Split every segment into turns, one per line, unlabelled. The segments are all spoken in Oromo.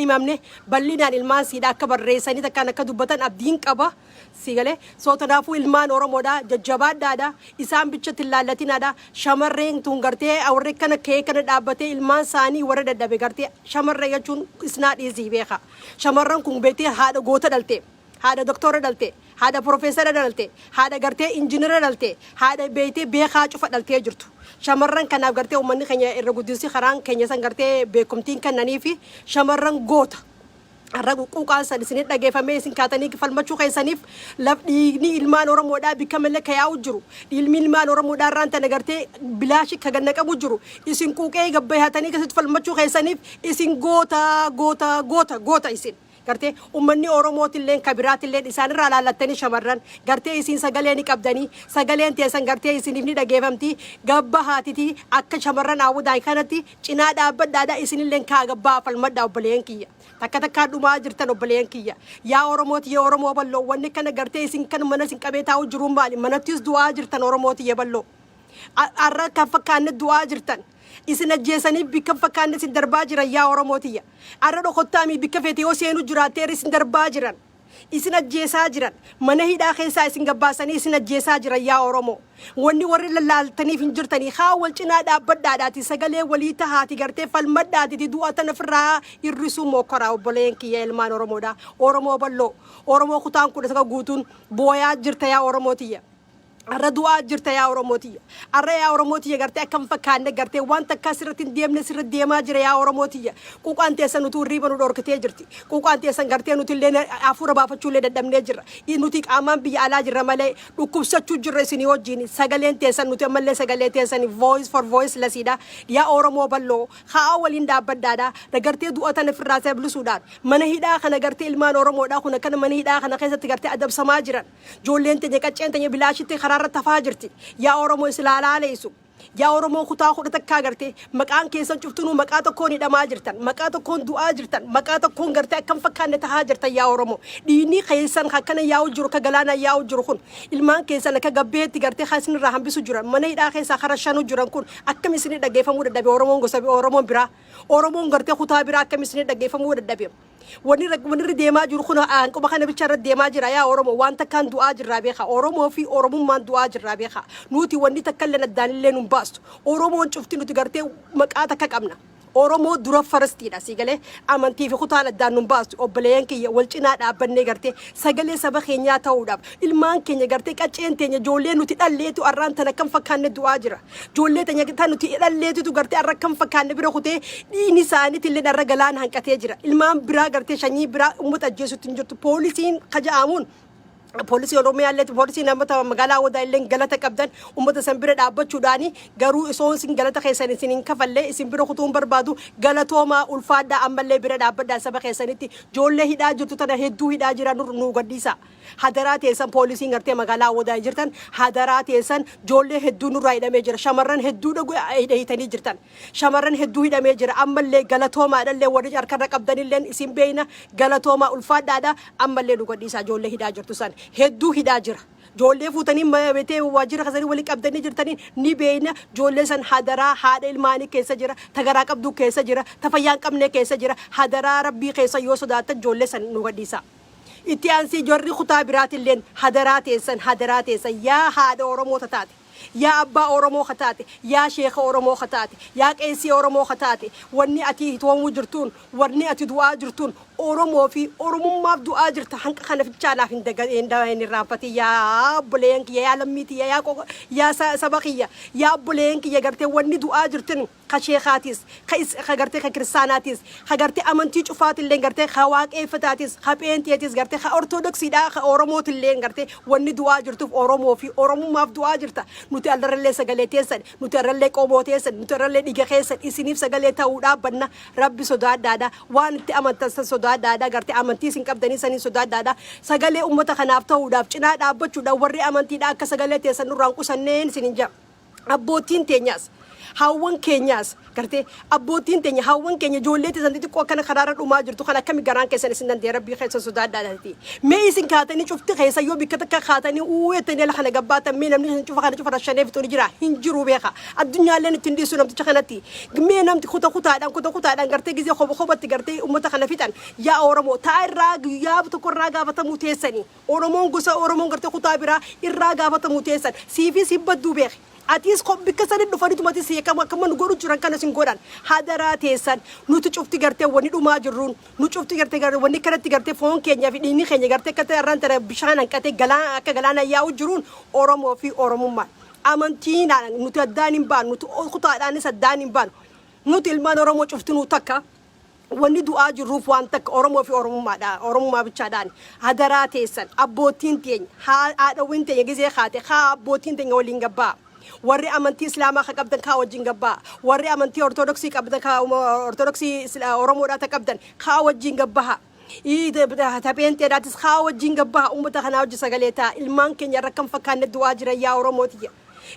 mamne bal'inaan ilmaan siidhaa akka barreessanii takkaan akka dubbatan abdiin qaba sigalee soo tanaafuu ilmaan Oromoodhaa jajjabaadhaadha isaan bichatti ilaallatinaadha shamarreen tun gartee warri kana kee kana dhaabbatee ilmaan isaanii warra dadhabe gartee shamarree jechuun isnaa dhiisii beeka shamarran kun beetee haadha goota dhalte haadha doktora dhalte haadha profeesara dhalte haadha gartee injiinara dhalte haadha beetee beekaa cufa dhaltee jirtu shamarran kanaaf gartee uummanni keenya irra guddinsi karaan keenya san gartee beekumtiin kannanii fi shamarran goota arra quuqaan san isin dhageeffamee isin kaatanii falmachuu keessaniif dhiigni ilmaan Oromoodhaa bikka malee kayaa'u jiru ilmi ilmaan Oromoodhaa irraan tan gartee bilaashi kaganna qabu jiru isin quuqee gabbayatanii keessatti falmachuu keessaniif isin goota isin gartee ummanni Oromootilleen kabiraatilleen isaan irraa laallattanii shamarran gartee isin sagalee ni qabdanii sagaleen teessan gartee isiniif ni dhageeffamti gabba haatitii akka shamarran hawwadaan kanatti cinaa dhaabbadhaadhaa isinilleen kaa gabbaa falmadhaa obboleen kiyya takka takkaa dhumaa jirtan obboleen kiyya yaa Oromooti yaa Oromoo balloo wanni kana gartee isin kan mana isin qabee taa'u jiruun maali manattis du'aa jirtan Oromooti yaa balloo arra kan fakkaanne du'aa jirtan isin ajjeesanii bikka fakkaanne isin darbaa jiran yaa Oromootiyya arra dhokottaami bikka feete yoo seenu jiraatee isin darbaa jiran isin ajjeesaa jiran mana hidhaa keessaa isin gabbaasanii isin ajjeesaa jiran yaa Oromoo wanni warri lallaaltaniif hin jirtanii haa wal cinaa dhaabbadhaadhaati sagalee walii tahaati gartee falmadhaati du'a tana firraa irrisuu mokoraa obboleen kiyya ilmaan Oromoodha Oromoo balloo Oromoo kutaan kudha saka guutuun booyaa jirta yaa Oromootiyya arra du'aa jirta yaa Oromootiyya arra yaa Oromootiyya gartee akkam fakkaanne gartee waan takka sirratti deemne sirratti deemaa jira yaa Oromootiyya quuqaan teessan nuti riiba nu dhorkatee jirti quuqaan teessan gartee nuti illee hafuura baafachuullee dadhabnee jirra nuti qaamaan biyya alaa jirra malee dhukkubsachuu jirra isinii wajjin sagaleen teessan nuti ammallee sagalee teessan voice for voice lasiidha yaa Oromoo balloo haa waliin dhaabbadhaadha gartee du'a tana firraa seeblisuudhaan mana hidhaa kana gartee ilmaan Oromoodhaa kun akkana mana hidhaa kana keessatti gartee adabsamaa jiran joolleen teenya qacceen teenya bilaashitti karaa tafaa jirti yaa Oromoo islaalaa leessu yaa Oromoo kutaa kudha takkaa gartee maqaan keessan cuftunuu maqaa tokkoon hidhamaa jirtan maqaa tokkoon du'aa jirtan maqaa tokkoon gartee akkam fakkaanne tahaa jirtan yaa Oromoo dhiinni keessan akkana yaa'u jiru ka galaana yaa'u jiru kun ilmaan keessan akka gabbeetti gartee haasin irraa hambisu jiran mana hidhaa keessaa karashanu jiran kun akkam isin dhaggeeffamuu dadhabe Oromoon gosa Oromoon biraa Oromoon gartee kutaa biraa akkam isin dhaggeeffamuu dadhabe wanni deemaa jiru kun aanquma kana bicha irratti deemaa jira yaa Oromoo waan takkaan du'aa jirraa beeka Oromoo fi Oromummaan du'aa jirraa beeka nuti wanni takka illee addaanillee nun baastu Oromoon cufti nuti gartee maqaa takka qabna Oromoo dura farastiidha sigalee amantii fi kutaan addaan nun baastu obboleen kiyya wal cinaa dhaabbannee gartee sagalee saba keenyaa ta'uudhaaf ilmaan keenya gartee qacceen teenya joollee nuti dhalleetu arraan tana kan fakkaanne du'aa jira joollee teenya tan nuti dhalleetu gartee arra kan fakkaanne bira kutee dhiini isaaniitillee arra galaan hanqatee jira ilmaan biraa gartee shanyii biraa ummata ajjeesutti hin jirtu poolisiin kaja'amuun Polisi Oromiyaa illee polisi namoota magaalaa wadaa illee galata qabdan ummata san bira dhaabbachuudhaani garuu isoon sin galata keessan isin kafallee isin bira kutuun barbaadu galatoomaa ulfaadhaa ammallee bira dhaabbadhaa saba keessanitti joollee hidhaa jirtu tana hedduu hidhaa jira nu gadhiisa hadaraa teessan poolisiin gartee magaalaa wadaa jirtan hadaraa teessan joollee hedduu nurraa hidhamee jira shamarran hedduu hidhitanii jirtan shamarran hedduu hidhamee jira ammallee galatoomaadhallee warri harkarra qabdanillee isin beeyna galatoomaa ulfaadhaadha ammallee nu gadhiisa joollee hidhaa jirtu san hedduu hidhaa jira joollee fuutanii beetee waajjira kasanii walii qabdanii jirtanii ni beeyna joollee san hadaraa haadha ilmaanii keessa jira tagaraa qabduu keessa jira tafayyaan qabnee keessa jira hadaraa rabbii keessa yoo sodaatan joollee san nu gadhiisa itti aansii jorri kutaa biraatilleen hadaraa teessan yaa haadha Oromoo taate yaa abbaa Oromoo taate yaa sheekha Oromoo taate yaa qeessii Oromoo taate wanni ati hitoomuu jirtuun wanni ati du'aa jirtuun Oromoo fi Oromummaaf du'aa jirta hanqa kana fichaalaaf hin irraanfati yaa obboleen kiyya yaa lammiiti yaa saba kiyya yaa obboleen kiyya gartee wanni du'aa jirtin ka sheekaatis ka gartee ka kiristaanaatis ka gartee amantii cufaatillee gartee ka waaqeffataatis ka pheenteetis gartee ka ortodoksiidhaa ka Oromootillee gartee wanni du'aa jirtuuf Oromoo fi Oromummaaf du'aa jirta nuti allarrallee sagalee teessan nuti allarrallee qomoo teessan nuti allarrallee dhiiga keessan isiniif sagalee ta'uudhaa banna rabbi sodaadhaadha waan itti amantan sodaadhaadha gartee amantii isin qabdanii sanii sodaadhaadha sagalee ummata kanaaf ta'uudhaaf cinaa dhaabbachuudhaan warri amantiidhaa akka sagalee teessan nurraan qusanneen isin hin jaa abbootiin teenyaas hawwan keenyaas gartee abbootiin teenya hawwan keenya ijoolleetti santi xiqqoo akkana karaarra dhumaa jirtu kan akkami garaan keessan isin dandee rabbii keessa sodaadhaati mee isin kaatanii cufti keessa yoo bikka takka kaatanii uwweettanii ala kana gabbaatan mee namni isin cufa kana cufa rashaneef tuni jira hin jiru beeka addunyaalleen ittiin dhiisu namticha kanatti mee namti kutaadhaan gartee gizee hobatti gartee ummata kana fixan yaa Oromoo taa irraa guyyaa tokko irraa gaafatamuu teessanii Oromoon gosa Oromoon gartee kutaa biraa irraa gaafatamuu teessan siifi sibbaduu beeki atis bikka sani dhufanii tumati seekama akkama nu godhu jiran kana sin godhan hadaraa teessan nuti cufti gartee wani dhumaa jirruun nu cufti gartee wani kanatti gartee foon keenya fi dhiinni keenya gartee akka irraan tara bishaan hanqatee galaan akka galaana yaa'u jiruun Oromoo fi Oromummaan amantiidhaan nuti addaan hin baanu nuti kutaadhaanis addaan hin baanu nuti ilmaan Oromoo cufti nu takka wanni du'aa jirruuf waan takka Oromoo fi Oromummaa bichaadhaan hadaraa teessan abbootiin teenya haadhawwiin teenya gizee kaate abbootiin teenya waliin gabbaa warri amantii Islaamaa ka qabdan ka wajjin gabbaa warri amantii Ortodoksii qabdan ka Ortodoksii Oromoodhaa ta qabdan ka wajjin gabbaa tapeenteedhaatis ka wajjin gabbaa ummata kanaa wajji sagalee ta'a ilmaan keenya rakkan fakkaanne du'aa jiran yaa Oromooti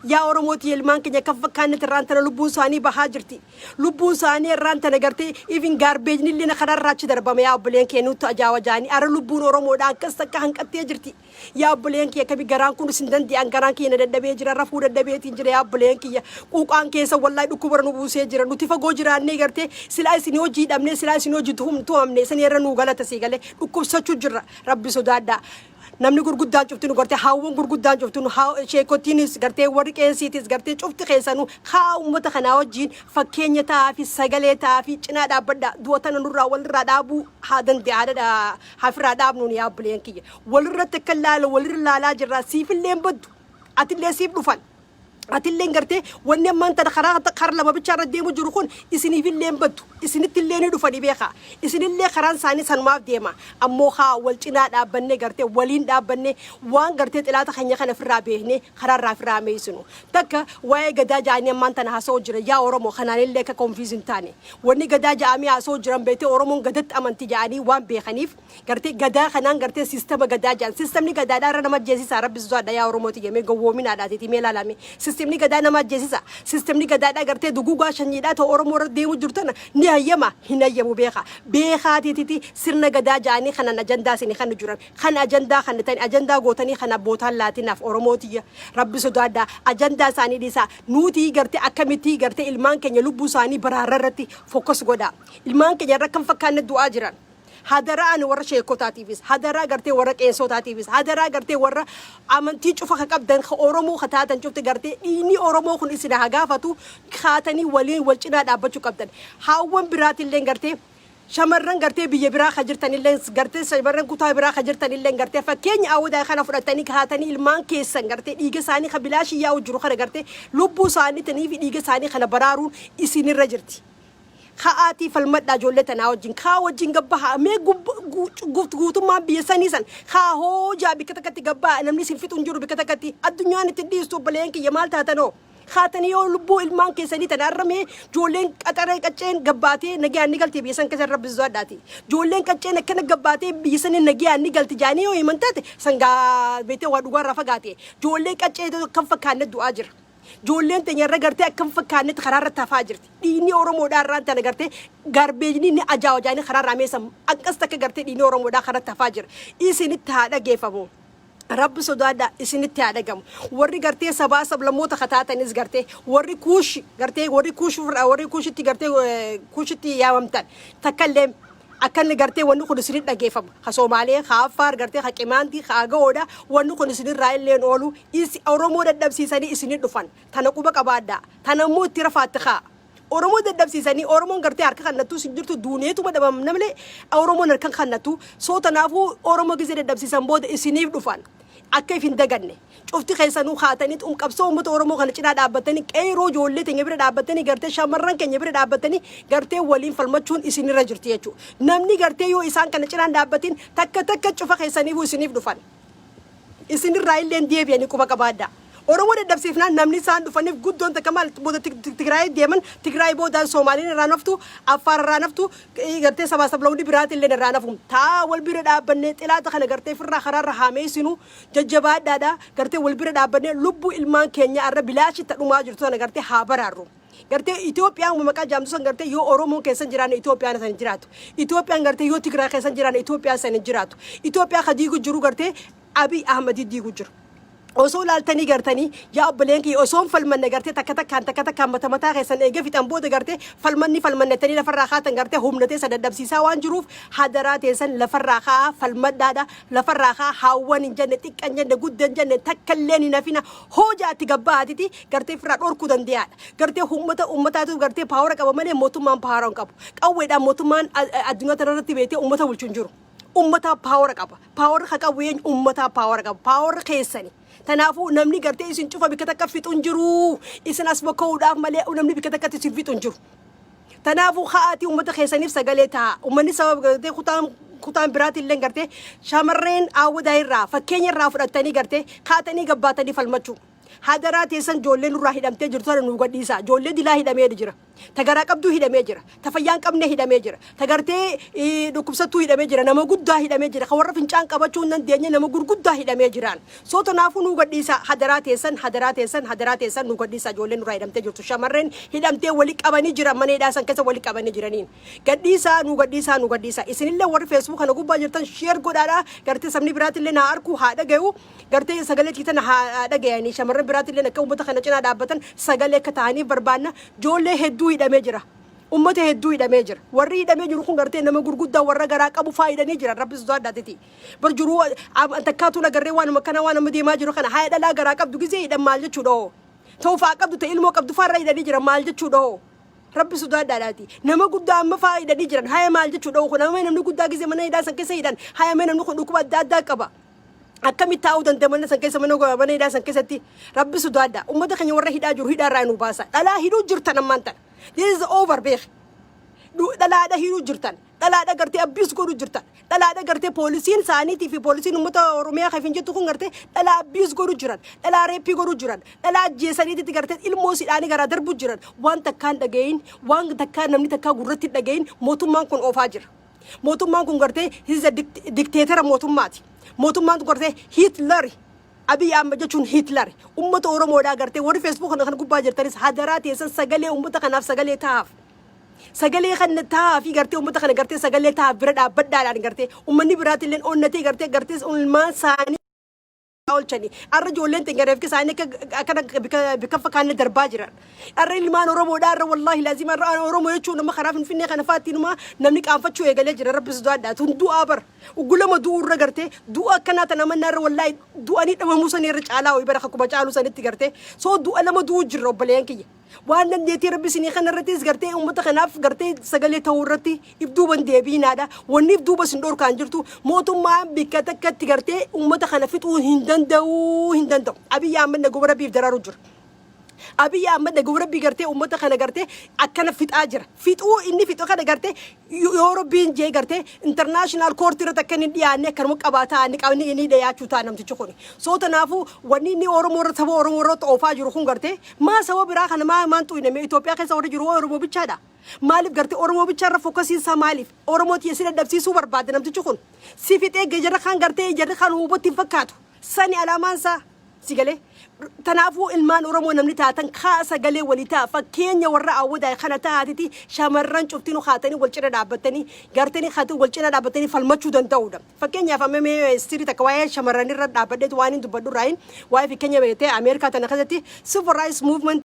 yaa Oromooti ilmaan keenya kan fakkaanne irraan tana lubbuun isaanii bahaa jirti lubbuun isaanii irraan tana gartee even garbage nillee na kanarraa achi darbame yaa obboleen kee nutti ajaawajaanii ara lubbuun Oromoodhaan akkas takka hanqattee jirti yaa obboleen kee kami garaan kun isin dande'an garaan kee na dadhabee jira rafuu dadhabeetiin jira yaa obboleen kiyya quuqaan keessa wallahi dhukkubara nu buusee jira nuti fagoo jiraannee gartee silaa isin hojii dhabnee silaa isin hojii tuhamne isin irra nu galata sii galee dhukkubsachuu jirra rabbi sodaadhaa namni gurguddaan cufti nu gartee hawwan gurguddaan cufti nu sheekottiinis gartee warri qeensiitis gartee cufti keessanuu haa ummata kanaa wajjiin fakkeenya ta'aa fi sagalee ta'aa fi cinaa dhaabbadha du'atana nurraa walirraa dhaabuu haa danda'aadha hafirraa dhaabnuun yaa obboleen kiyya walirratti akka walirra laalaa jirraa siifillee baddu atillee siif dhufan atillee gartee wanni ammaan tana karaa lama bichaarra deemu jiru kun isiniifillee baddu isinittillee ni dhufani beeka isinillee karaan isaanii sanumaaf deema ammoo haa wal cinaa dhaabbanne gartee waliin dhaabbanne waan gartee xilaata keenya kana firraa beekne karaarraa firraa meessinu takka waa'ee gadaa ja'anii ammaan tana haasa'u jira yaa Oromoo kanaanillee akka konfiisin taane wanni gadaa ja'amii haasa'u jiran beekte Oromoon gadatti amantii ja'anii waan beekaniif gartee gadaa kanaan gartee siistama gadaa ja'an siistamni gadaadhaa irra nama jeesisaa rabbi sodaadha yaa Oromooti jemee gowwoominaadhaatiiti mee ilaalame sistemni gadaa nama jeesisa sistemni gadaadhaa gartee dugugaa shanyiidhaa ta'u Oromoo irra deemu jirtana ni hayyama hin hayyamu beekaatiititi sirna gadaa ja'anii kanan ajandaa isinii kan jiran kan ajandaa kan ta'an ajandaa gootanii kan abbootaan laatinaaf Oromootiya rabbi sodaadhaa ajandaa isaanii dhiisaa nuti gartee akkamitti gartee ilmaan keenya lubbuu isaanii baraarra irratti fokkos godha ilmaan keenya irra kan fakkaanne du'aa jiran hadaraan warra sheekotaatiifis hadaraa gartee warra qeensotaatiifis hadaraa gartee warra amantii cufa ka qabdan ka Oromoo ka taatan cufte gartee dhiini Oromoo kun isin haa gaafatu kaatanii waliin wal cinaa dhaabbachuu qabdan hawwan biraatillee gartee shamarran gartee biyya biraa ka jirtanillee gartee shamarran kutaa biraa ka jirtanillee gartee fakkeenya awwadaa kana fudhatanii kaatanii ilmaan keessan gartee dhiiga isaanii ka bilaashii yaa'u jiru kana gartee lubbuu isaanii tanii fi dhiiga isaanii kana baraaruun isinirra jirti ka'aatii falmadhaa ijoollee tanaa wajjin kaa wajjin gabbaa mee guutummaan biyya sanii san kaa hoojaa bikka takkatti gabbaa namni isin fixuun jiru bikka takkatti addunyaan itti dhiistu obboleen kiyya maal taatanoo kaatanii yoo lubbuu ilmaan keessanii tanaarramee ijoolleen qaxaree qacceen gabbaatee nagayaan ni galti biyya san keessa rabbi sodaadhaati ijoolleen qacceen akkana gabbaatee biyya sanii nagayaan ni galti jaanii yoo himan taate sangaa beetee waa dhugaarraa fagaate ijoolleen qaccee kan fakkaanne du'aa jira ijoolleen teenya irra gartee akkam fakkaannetti karaarra tafaa jirti dhiinni Oromoodhaa irraan tana gartee garbeejni ni ajaawajaanii karaarraa meessan akkas takka gartee dhiinni Oromoodhaa karaa tafaa jira isinitti haa dhageeffamu rabbi sodaadhaa isinitti haa dhagamu warri gartee sabaa sablammoota kataatanis gartee warri kuushi gartee warri kuushitti gartee kuushitti yaamamtan takkallee akkan gartee wanni kun isin dhageeffamu ha Soomaaliyaa ha Affaar gartee ha Qimaantii ha Agawoodha wanni kun isin irraa illeen oolu Oromoo dadhabsiisanii isin dhufan tana quba qabaadhaa tana immoo itti rafaatti haa Oromoo dadhabsiisanii Oromoon gartee harka kannattuu sin jirtu duuneetuma dhabamna malee Oromoon harka kannattuu soo tanaafuu Oromoo gisee dadhabsiisan booda isiniif dhufan akka ifin daganne cufti keessanuu haatanii qabsoo uummata Oromoo kana cinaa dhaabbatanii qeeroo ijoollee teenya bira dhaabbatanii gartee shamarran keenya bira dhaabbatanii gartee waliin falmachuun isinirra jirti jechuudha namni gartee yoo isaan kana cinaan dhaabbatiin takka cufa keessaniifuu isiniif dhufan isinirraa illee deebi'anii quba qabaadhaa Oromoo dadhabsiifnaan namni isaan dhufaniif guddoon takka maal booda Tigraay deeman Tigraay booda Soomaaliin irraa naftu Affaar irraa naftu gartee sabaa sablamni biraati illee irraa nafu taa wal bira dhaabbannee xilaata kana gartee firraa karaarra haameessinu jajjabaadhaadha gartee wal bira dhaabbannee lubbuu ilmaan keenya irra bilaashi ta'umaa jirtu sana gartee haa baraarru gartee Itoophiyaan maqaa jaamtusan gartee yoo Oromoo keessan jiraan Itoophiyaan san jiraatu Itoophiyaan gartee yoo Tigraay keessan jiraan Itoophiyaan san jiraatu Itoophiyaa kadiigu jiru gartee Abiy Ahmed diigu jiru osoo laaltanii gartanii yaa obboleenkii osoon falmanne gartee takka takkaan mataa keessan eegee fixan booda gartee falmannetanii lafarraa kaatan gartee humnatee sadadhabsiisaa waan jiruuf hadaraa teessan lafarraa kaa falmadhaadha lafarraa kaa haawwan hin jenne xiqqan jenne guddan jenne takkalleen hin hafina hoojaatti gabbaatiti gartee firraa dhorkuu dandeyaadha gartee ummataatu gartee paawara qaba malee mootummaan paawara hin qabu qawweedhaan mootummaan addunyaa irratti beetee ummata bulchu hin jiru ummata paawara qaba paawara ka qabu eenyu ummata paawara qaba paawara keessanii tanaafu namni gartee isin cufa bika takka fixuun jiru isin as bakka'uudhaaf malee namni bika takkatti isin fixuun jiru tanaafu haati ummata keessaniif sagalee ta'a ummanni sababa gartee kutaan biraatillee gartee shamarreen awwadaa irraa fakkeenya irraa fudhattanii gartee kaatanii gabbaatanii falmachuu hadaraa teessan ijoolleen nurraa hidhamtee jirtu nu gadhiisa ijoollee dilaa hidhamee jira tagaraa qabduu hidhamee jira tafayyaan qabne hidhamee jira tagartee dhukkubsattuu hidhamee jira nama guddaa hidhamee jira ka warra fincaan qabachuu nan deenye nama gurguddaa hidhamee jiraan soo tanaafuu nu gadhiisa hadaraa teessan nu gadhiisa ijoolleen nurraa hidhamtee jirtu shamarreen hidhamtee wali qabanii jira mana hidhaasan keessa wali qabanii jiraniin gadhiisa isinillee warri feesbuuk kana gubbaa jirtan sheer godhaadha gartee sabni biraatillee na arku haa dhagayu gartee sagalee tiitan haa dhagayanii shamarreen biraatillee akka ummata kana cinaa dhaabbatan sagalee akka ta'anii barbaanna ijoollee hedduu hidhamee jira ummata hedduu hidhamee jira warri hidhamee jiru kun gartee nama gurguddaa warra garaa qabu faayidanii jira rabbi sodaadhaatiti bar jiru takkaatu nagarree waan makkana waan amma deemaa jiru kana haa dhalaa garaa qabdu gizee hidhan maal jechuudha tawfaa qabdu ta ilmoo qabdu faarra hidhanii jira maal jechuudha rabbi sodaadhaati nama guddaa amma faayidanii jiran haa maal jechuudha kun namni guddaa gizee mana hidhaa san keessa hidhan haa namni kun dhukkuba adda addaa qaba akkamitti taa'uu danda'amana san keessa mana hidhaa san keessatti rabbi sodaadha ummata keenya warra hidhaa jiru hidhaarraa nu baasa dhalaa hidhuu jirtan ammaan tan this is over beek dhalaadha hidhuu jirtan dhalaadha gartee abbiis godhuu jirtan dhalaadha gartee poolisiin isaaniitii fi poolisiin ummata oromiyaa kafin jettu kun gartee dhalaa abbiis godhuu jiran dhalaa reeppii godhuu jiran dhalaa ajjeesaniitti gartee ilmoo sidhaanii garaa darbuu jiran waan takkaan dhagayin waan takkaan namni takkaa gurratti dhagayin mootummaan kun oofaa jira mootummaan kun gartee dikteetara mootummaati mootummaan gartee Hitler Abiy Ahmed jechuun Hitler ummata Oromoodhaa gartee warri feesbuuk kana gubbaa jirtanis hadaraa teessan sagalee ummata kanaaf sagalee taa'aaf sagalee kana taa'aafi gartee ummata kana gartee sagalee taa'aaf bira dhaabbadhaadhaan gartee ummanni biraatillee onnatee gartee ilmaan isaanii olchani arra ijoolleen tengareef kisaanii akkana bika fakkaanne darbaa jiran arra ilmaan Oromoodhaa arra wallaahi laazima arra Oromoo jechuun nama karaa Finfinnee kana faattinuma namni qaanfachuu eegalee jira rabbi sodaadhaa tun du'aa bar uggulama du'urra gartee du'a akkanaa tana manna arra wallaahi du'anii dhabamuu sanii irra caalaa ho'i bara akkuma caaluu sanitti gartee soo du'a lama du'u jirra obboleen kiyya waan dandeettii rabbi sinii kana irrattis gartee ummata kanaaf gartee sagalee ta'uu irratti ibduuban deebiinaadha wanni ibduuba sin dhorkaan jirtu mootummaan bikka takkatti gartee ummata kana fixuu hin danda'u Abiy Ahmed naguma rabbiif daraaru jira Abiy Ahmed naguma rabbii gartee ummata kana gartee akkana fixaa jira fixuu inni fixu kana gartee yoo rabbiin jee gartee international court irratti akka inni dhiyaanne akkanuma qabaataa inni dhiyaachuu ta'a namtichi kun soo tanaafu wanni inni Oromoo irratti saba Oromoo irratti oofaa jiru kun gartee maa saba biraa kana maan xuyiname Itoophiyaa keessa warri jiru Oromoo bichaadha maaliif gartee Oromoo bicharra fokkasiinsaa maaliif Oromoo tiyesi dadhabsiisuu barbaade namtichi kun si fixee geejjara kan gartee jarri kan hubatti hin fakkaatu sani alaamaansaa sigalee tanaafu ilmaan Oromoo namni taatan kaasa galee walii ta'a fakkeenya warra awwadaa kana taatiti shamarran cuftinu haatanii wal cina dhaabbatanii gartanii haatanii wal cina dhaabbatanii falmachuu danda'uudha fakkeenyaaf amma istirii takka waa'ee shamarran irra dhaabbadheetu waan hin dubbadhu raayin waa'ee fakkeenya beekte Ameerikaa tana keessatti civil rights movement